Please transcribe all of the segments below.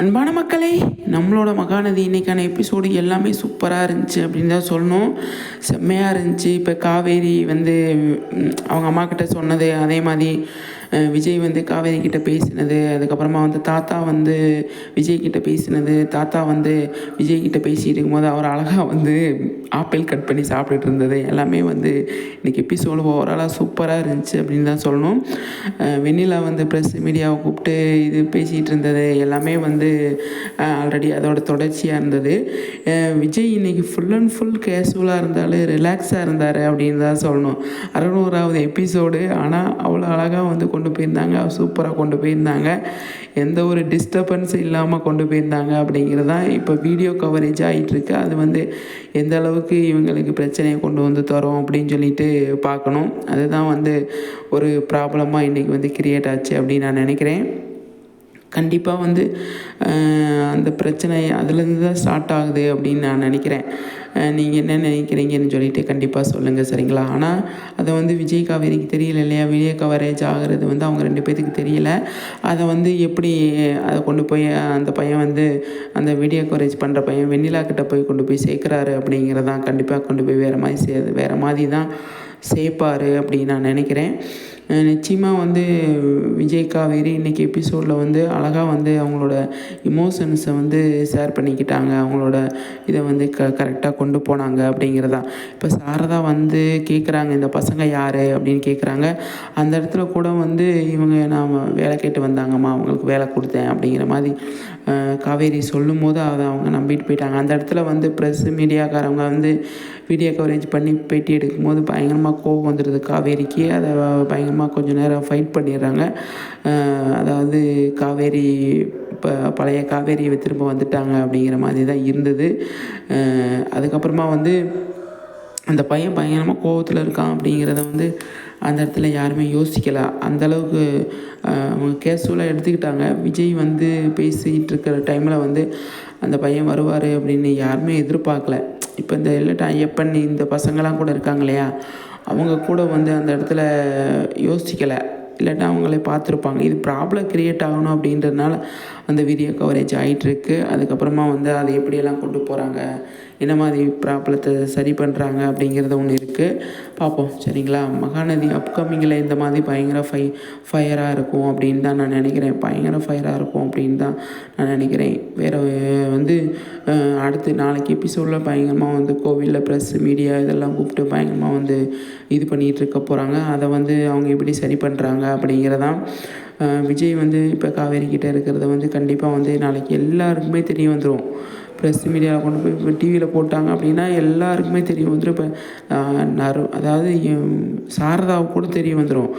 அன்பான மக்களே, நம்மளோட மகாநதி இன்னைக்கான எபிசோடு எல்லாமே சூப்பராக இருந்துச்சு அப்படின்னு தான் சொல்லணும். செம்மையாக இருந்துச்சு. இப்போ காவேரி வந்து அவங்க அம்மா கிட்ட சொன்னது, அதே மாதிரி விஜய் வந்து காவேரி கிட்ட பேசினது, அதுக்கப்புறமா வந்து தாத்தா வந்து விஜய் கிட்ட பேசினது, தாத்தா வந்து விஜய் கிட்ட பேசிகிட்டு இருக்கும்போது அவர் அழகாக வந்து ஆப்பிள் கட் பண்ணி சாப்பிட்டுட்டு இருந்தது எல்லாமே வந்து இன்றைக்கி எபிசோடு ஓவராலாக சூப்பராக இருந்துச்சு அப்படின்னு தான் சொல்லணும். வெண்ணிலா வந்து ப்ரெஸ் மீடியாவை கூப்பிட்டு இது பேசிகிட்டு இருந்தது எல்லாமே வந்து ஆல்ரெடி அதோட தொடர்ச்சியாக இருந்தது. விஜய் இன்றைக்கி ஃபுல் அண்ட் ஃபுல் கேஷுவலாக இருந்தாலும் ரிலாக்ஸாக இருந்தார் அப்படின்னு தான் சொல்லணும். 600வது எபிசோடு, ஆனால் அவ்வளோ அழகாக வந்து கொண்டு போயிருந்தாங்க, சூப்பராக கொண்டு போயிருந்தாங்க. எந்த ஒரு டிஸ்டர்பன்ஸும் இல்லாமல் கொண்டு போயிருந்தாங்க அப்படிங்கிறது தான் இப்போ வீடியோ கவரேஜ் ஆகிட்டுருக்கு. அது வந்து எந்த அளவுக்கு இவங்களுக்கு பிரச்சனையை கொண்டு வந்து தரோம் அப்படின்னு சொல்லிட்டு பார்க்கணும். அதுதான் வந்து ஒரு ப்ராப்ளமாக இன்றைக்கி வந்து கிரியேட் ஆச்சு அப்படின்னு நான் நினைக்கிறேன். கண்டிப்பாக வந்து அந்த பிரச்சனை அதுலேருந்து தான் ஸ்டார்ட் ஆகுது அப்படின்னு நான் நினைக்கிறேன். நீங்கள் என்ன நினைக்கிறீங்கன்னு சொல்லிட்டு கண்டிப்பாக சொல்லுங்கள், சரிங்களா? ஆனால் அதை வந்து விஜய் காவேரிக்கு தெரியல இல்லையா? வீடியோ கவரேஜ் ஆகிறது வந்து அவங்க 2 பேத்துக்கு தெரியல. அதை வந்து எப்படி அதை கொண்டு போய் அந்த பையன் வந்து அந்த வீடியோ கவரேஜ் பண்ணுற பையன் வெண்ணிலா கிட்ட போய் கொண்டு போய் சேர்க்குறாரு அப்படிங்கிறதான் கண்டிப்பாக கொண்டு போய் வேறு மாதிரி தான் சேர்ப்பார் அப்படின்னு நான் நினைக்கிறேன். நிச்சயமாக வந்து விஜய் காவேரி இன்றைக்கி எபிசோடில் வந்து அழகாக வந்து அவங்களோட இமோஷன்ஸை வந்து ஷேர் பண்ணிக்கிட்டாங்க. அவங்களோட இதை வந்து கரெக்டாக கொண்டு போனாங்க அப்படிங்கிறதான். இப்போ சாரதா வந்து கேட்குறாங்க, இந்த பசங்க யார் அப்படின்னு கேட்குறாங்க. அந்த இடத்துல கூட வந்து இவங்க நான் வேலை கேட்டு வந்தாங்கம்மா, அவங்களுக்கு வேலை கொடுத்தேன் அப்படிங்கிற மாதிரி காவேரி சொல்லும் போது அதை அவங்க நம்பிட்டு போயிட்டாங்க. அந்த இடத்துல வந்து ப்ரெஸ்ஸு மீடியாக்காரவங்க வந்து வீடியோ கவரேஜ் பண்ணி பேட்டி எடுக்கும்போது பயங்கரமாக கோவம் வந்துடுது காவேரிக்கு. அதை பயங்கரமாக கொஞ்சம் நேரம் ஃபைட் பண்ணிடுறாங்க. அதாவது காவேரி இப்போ பழைய காவேரியை திரும்ப வந்துட்டாங்க அப்படிங்கிற மாதிரி தான் இருந்தது. அதுக்கப்புறமா வந்து அந்த பையன் பயங்கரமாக கோவத்தில் இருக்கான் அப்படிங்கிறத வந்து அந்த இடத்துல யாருமே யோசிக்கலை. அந்தளவுக்கு அவங்க கேஷுவலாக எடுத்துக்கிட்டாங்க. விஜய் வந்து பேசிகிட்டு இருக்கிற டைமில் வந்து அந்த பையன் வருவார் அப்படின்னு யாருமே எதிர்பார்க்கல. இப்போ இந்த இல்லட்டா எப்பன் இந்த பசங்களாம் கூட இருக்காங்க இல்லையா, அவங்க கூட வந்து அந்த இடத்துல யோசிக்கலை. இல்லாட்டா அவங்களே பார்த்துருப்பாங்க. இது ப்ராப்ளம் க்ரியேட் ஆகணும் அப்படின்றதுனால அந்த வீடியோ கவரேஜ் ஆகிட்டுருக்கு. அதுக்கப்புறமா வந்து அதை எப்படியெல்லாம் கொண்டு போகிறாங்க, என்ன மாதிரி ப்ராப்ளத்தை சரி பண்ணுறாங்க அப்படிங்கிறது ஒன்று இருக்குது. பார்ப்போம், சரிங்களா? மகாநதி அப்கமிங்கில் இந்த மாதிரி பயங்கர ஃபயராக இருக்கும் அப்படின்னு தான் நான் நினைக்கிறேன். பயங்கர ஃபயராக இருக்கும் அப்படின்னு தான் நான் நினைக்கிறேன். வேறு வந்து அடுத்து நாளைக்கு எபிசோடில் பயங்கரமாக வந்து கோவிலில் ப்ரெஸ் மீடியா இதெல்லாம் கூப்பிட்டு பயங்கரமாக வந்து இது பண்ணிகிட்டு இருக்க போகிறாங்க. அதை வந்து அவங்க எப்படி சரி பண்ணுறாங்க அப்படிங்கிறதான். விஜய் வந்து இப்போ காவேரி கிட்டே இருக்கிறத வந்து கண்டிப்பாக வந்து நாளைக்கு எல்லாருக்குமே தெரிய வந்துடும். ப்ரெஸ் மீடியாவில் கொண்டு போய் இப்போ டிவியில் போட்டாங்க அப்படின்னா எல்லாருக்குமே தெரிய வந்துடும். இப்போ அதாவது சாரதாவுக்கு கூட தெரிய வந்துடும்.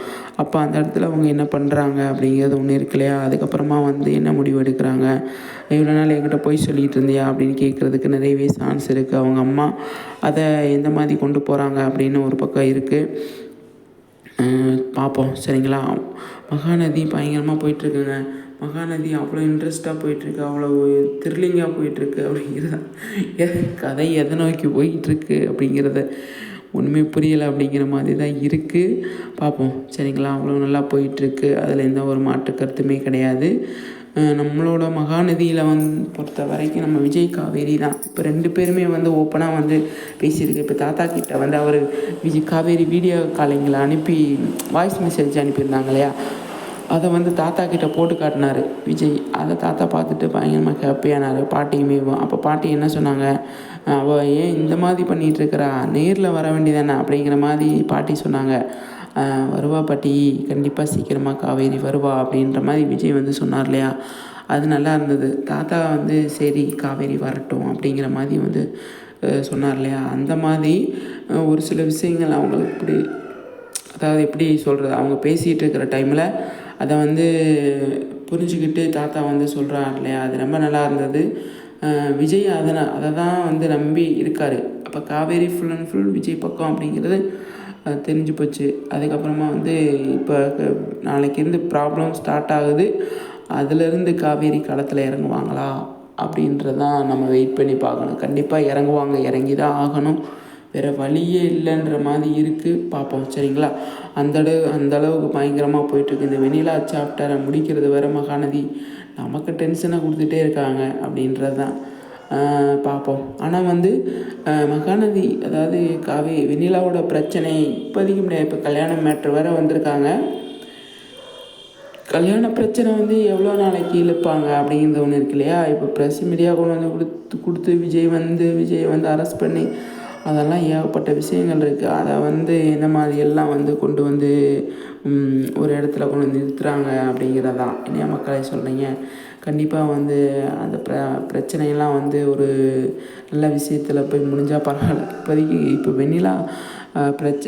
அப்போ அந்த இடத்துல அவங்க என்ன பண்ணுறாங்க அப்படிங்கிறது ஒன்று இருக்கு இல்லையா? அதுக்கப்புறமா வந்து என்ன முடிவு எடுக்கிறாங்க, இவ்வளோ நாள் என்கிட்ட போய் சொல்லிகிட்டு இருந்தியா அப்படின்னு கேட்குறதுக்கு நிறையவே சான்ஸ் இருக்குது. அவங்க அம்மா அதை எந்த மாதிரி கொண்டு போகிறாங்க அப்படின்னு ஒரு பக்கம் இருக்குது. பார்ப்போம், சரிங்களா? மகாநதி பயங்கரமாக போயிட்டுருக்குங்க. மகாநதி அவ்வளோ இன்ட்ரெஸ்ட்டாக போயிட்டுருக்கு, அவ்வளோ த்ரில்லிங்காக போயிட்டுருக்கு அப்படிங்கிறத கதை எதை நோக்கி போயிட்டுருக்கு அப்படிங்கிறத ஒன்றுமே புரியலை அப்படிங்கிற மாதிரி தான் இருக்குது. பார்ப்போம், சரிங்களா? அவ்வளோ நல்லா போயிட்டுருக்கு, அதில் எந்த ஒரு மாற்று கருத்துமே கிடையாது. நம்மளோட மகாநதியில் பொறுத்த வரைக்கும் நம்ம விஜய் காவேரி தான் இப்போ 2 பேருமே வந்து ஓப்பனாக வந்து பேசியிருக்கு. இப்போ தாத்தா கிட்ட வந்து அவர் காவேரி வீடியோ காலிங்கில் அனுப்பி வாய்ஸ் மெசேஜ் அனுப்பியிருந்தாங்க இல்லையா, அதை வந்து தாத்தா கிட்ட போட்டு காட்டினார் விஜய். அதை தாத்தா பார்த்துட்டு பயங்கரமாக ஹாப்பியானார். பாட்டியுமே அப்போ பாட்டி என்ன சொன்னாங்க, அவள் ஏன் இந்த மாதிரி பண்ணிகிட்ருக்கிறா, நேரில் வர வேண்டியதானே அப்படிங்கிற மாதிரி பாட்டி சொன்னாங்க. வருவா பாட்டி, கண்டிப்பாக சீக்கிரமாக காவேரி வருவா அப்படின்ற மாதிரி விஜய் வந்து சொன்னார் இல்லையா, அது நல்லா இருந்தது. தாத்தா வந்து சரி காவேரி வரட்டும் அப்படிங்கிற மாதிரி வந்து சொன்னார் இல்லையா, அந்த மாதிரி ஒரு சில விஷயங்கள் அவங்களுக்கு இப்படி அதாவது எப்படி சொல்கிறது, அவங்க பேசிகிட்டு இருக்கிற டைமில் அதை வந்து புரிஞ்சுக்கிட்டு தாத்தா வந்து சொல்கிறார் இல்லையா, அது ரொம்ப நல்லா இருந்தது. விஜய் அதை தான் வந்து நம்பி இருக்கார். அப்போ Kaveri full and full Vijay பக்கம் அப்படிங்கிறது தெரிஞ்சு போச்சு. அதுக்கப்புறமா வந்து இப்போ நாளைக்கு இருந்து ப்ராப்ளம் ஸ்டார்ட் ஆகுது. அதிலேருந்து காவேரி களத்தில் இறங்குவாங்களா அப்படின்றதான் நம்ம வெயிட் பண்ணி பார்க்கணும். கண்டிப்பாக இறங்குவாங்க, இறங்கி தான் ஆகணும், வேறு வழியே இல்லைன்ற மாதிரி இருக்குது. பார்ப்போம், சரிங்களா? அந்த அளவுக்கு பயங்கரமாக போயிட்டுருக்கு. இந்த வெண்ணிலா சாப்டரை முடிக்கிறது வரை மகாநதி நமக்கு டென்ஷனை கொடுத்துட்டே இருக்காங்க அப்படின்றது தான். பார்ப்போம். ஆனால் வந்து மகாநதி அதாவது வெண்ணிலாவோட பிரச்சனை இப்போதைக்கு முடியாது. இப்போ கல்யாண மேட்ரு வேறு வந்திருக்காங்க. கல்யாண பிரச்சனை வந்து எவ்வளோ நாளைக்கு இழுப்பாங்க அப்படிங்கிறது ஒன்று இருக்கு இல்லையா? இப்போ ப்ரெஸ் மீடியா கொண்டு வந்து கொடுத்து விஜய் வந்து அரெஸ்ட் பண்ணி அதெல்லாம் ஏகப்பட்ட விஷயங்கள் இருக்குது. அதை வந்து என்ன மாதிரியெல்லாம் வந்து கொண்டு வந்து ஒரு இடத்துல கொண்டு வந்து நிறுத்துகிறாங்க அப்படிங்கிறதான். என்ன மக்களை சொல்கிறீங்க? கண்டிப்பாக வந்து அந்த பிரச்சனையெல்லாம் வந்து ஒரு நல்ல விஷயத்தில் போய் முடிஞ்சால் பரவாயில்ல. இப்போதைக்கு இப்போ வெண்ணிலா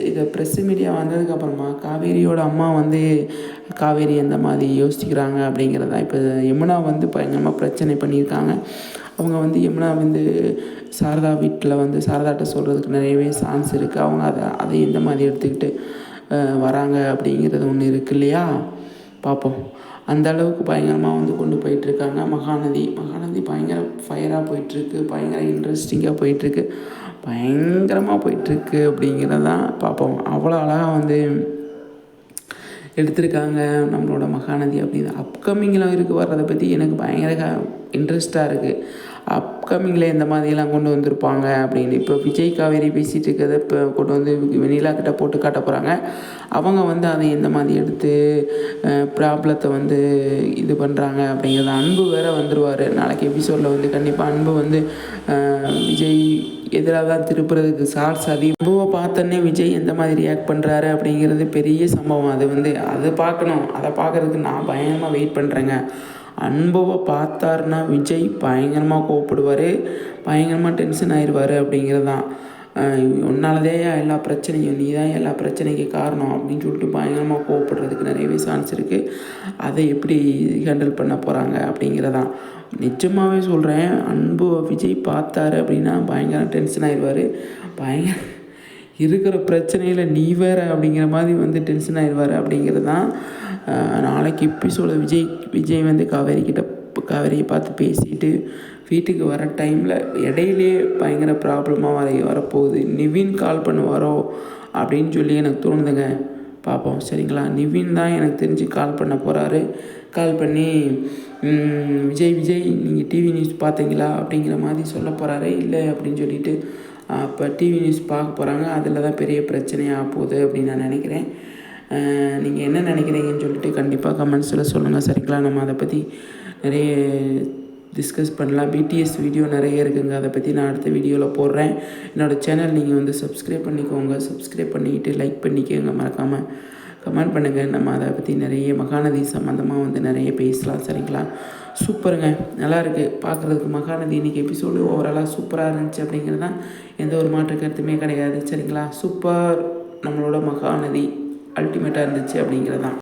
இதை ப்ரெஸ் மீடியா வந்ததுக்கப்புறமா காவேரியோட அம்மா வந்து காவேரி எந்த மாதிரி யோசிக்கிறாங்க அப்படிங்கிறது தான். இப்போ யமுனா வந்து பயங்கரமாக பிரச்சனை பண்ணியிருக்காங்க. அவங்க வந்து யமுனா வந்து சாரதா வீட்டில் வந்து சாரதாட்ட சொல்கிறதுக்கு நிறையவே சான்ஸ் இருக்குது. அவங்க அதை எந்த மாதிரி எடுத்துக்கிட்டு வராங்க அப்படிங்கிறது ஒன்று இருக்குது இல்லையா? பார்ப்போம். அந்த அளவுக்கு பயங்கரமாக வந்து கொண்டு போயிட்டுருக்காங்க. மகாநதி பயங்கர ஃபயராக போயிட்டுருக்கு, பயங்கர இன்ட்ரெஸ்டிங்காக போயிட்டுருக்கு, பயங்கரமாக போயிட்டுருக்கு அப்படிங்கிறது தான். பார்ப்போம். அவ்வளோ அழகாக வந்து எடுத்திருக்காங்க நம்மளோட மகாநதி அப்படின்னு. அப்கமிங்கில் வர்றதை பற்றி எனக்கு பயங்கர இன்ட்ரெஸ்ட்டாக இருக்குது. அப்கமிங்கில் எந்த மாதிரியெல்லாம் கொண்டு வந்திருப்பாங்க அப்படின்னு. இப்போ விஜய் காவேரி பேசிகிட்டு இருக்கிறத இப்போ கொண்டு வந்து வெண்ணிலா கிட்ட போட்டு காட்ட போகிறாங்க. அவங்க வந்து அதை எந்த மாதிரி எடுத்து ப்ராப்ளத்தை வந்து இது பண்ணுறாங்க அப்படிங்கிறது. அன்பு வேறு வந்துடுவார் நாளைக்கு எபிசோடில் வந்து. கண்டிப்பாக அன்பு வந்து விஜய் எதிராக தான் திருப்புறதுக்கு சார்ஸ் அதிகம். அன்புவை பார்த்தோன்னே விஜய் எந்த மாதிரி ரியாக்ட் பண்ணுறாரு அப்படிங்கிறது பெரிய சம்பவம். அது வந்து அதை பார்க்கணும். அதை பார்க்குறதுக்கு நான் பயங்கரமாக வெயிட் பண்ணுறேங்க. அன்புவை பார்த்தாருன்னா விஜய் பயங்கரமாக கோவப்படுவார், பயங்கரமாக டென்ஷன் ஆயிடுவார் அப்படிங்கிறது தான். உன்னாலதே எல்லா பிரச்சனையும், நீ தான் எல்லா பிரச்சனைக்கு காரணம் அப்படின்னு சொல்லிட்டு பயங்கரமாக கோவப்படுறதுக்கு நிறையவே சான்ஸ் இருக்குது. அதை எப்படி ஹேண்டில் பண்ண போகிறாங்க அப்படிங்கிறதான். நிஜமாகவே சொல்கிறேன், அன்பு விஜய் பார்த்தாரு அப்படின்னா பயங்கர டென்ஷன் ஆயிடுவார். இருக்கிற பிரச்சனையில் நீ வேறு அப்படிங்கிற மாதிரி வந்து டென்ஷன் ஆயிடுவார் அப்படிங்கிறது தான். நாளைக்கு எபிசோட விஜய் வந்து காவேரியை பார்த்து பேசிட்டு வீட்டுக்கு வர டைமில் இடையிலே பயங்கர ப்ராப்ளமாக வரப்போகுது. நிவின் கால் பண்ணுவாரோ அப்படின்னு சொல்லி எனக்கு தோணுதுங்க. பார்ப்போம். சரிங்களா? நிவின் தான் எனக்கு தெரிஞ்சு கால் பண்ண போகிறாரு. கால் பண்ணி விஜய் நீங்கள் டிவி நியூஸ் பார்த்தீங்களா அப்படிங்கிற மாதிரி சொல்ல போகிறாரு. இல்லை அப்படின்னு சொல்லிட்டு அப்போ டிவி நியூஸ் பார்க்க போகிறாங்க. அதில் தான் பெரிய பிரச்சனையாக போகுது அப்படின்னு நான் நினைக்கிறேன். நீங்கள் என்ன நினைக்கிறீங்கன்னு சொல்லிட்டு கண்டிப்பாக கமெண்ட்ஸில் சொல்லுங்கள். சரிங்களா? நம்ம அதை பற்றி நிறைய டிஸ்கஸ் பண்ணலாம். பிடிஎஸ் வீடியோ நிறைய இருக்குங்க. அதை பற்றி நான் அடுத்த வீடியோவில் போடுறேன். என்னோடய சேனல் நீங்கள் வந்து சப்ஸ்கிரைப் பண்ணிக்கோங்க. சப்ஸ்கிரைப் பண்ணிக்கிட்டு லைக் பண்ணிக்கோங்க. மறக்காமல் கமெண்ட் பண்ணுங்கள். நம்ம அதை பற்றி நிறைய மகாநதி சம்மந்தமாக வந்து நிறைய பேசலாம். சரிங்களா? சூப்பருங்க, நல்லாயிருக்கு பார்க்குறதுக்கு. மகாநதி இன்றைக்கி எபிசோடு ஓவராலாக சூப்பராக இருந்துச்சு அப்படிங்கிறது தான், எந்த ஒரு மாற்று கருத்துமே கிடையாது. சரிங்களா? சூப்பர். நம்மளோட மகாநதி அல்டிமேட்டாக இருந்துச்சு அப்படிங்கிறது தான்.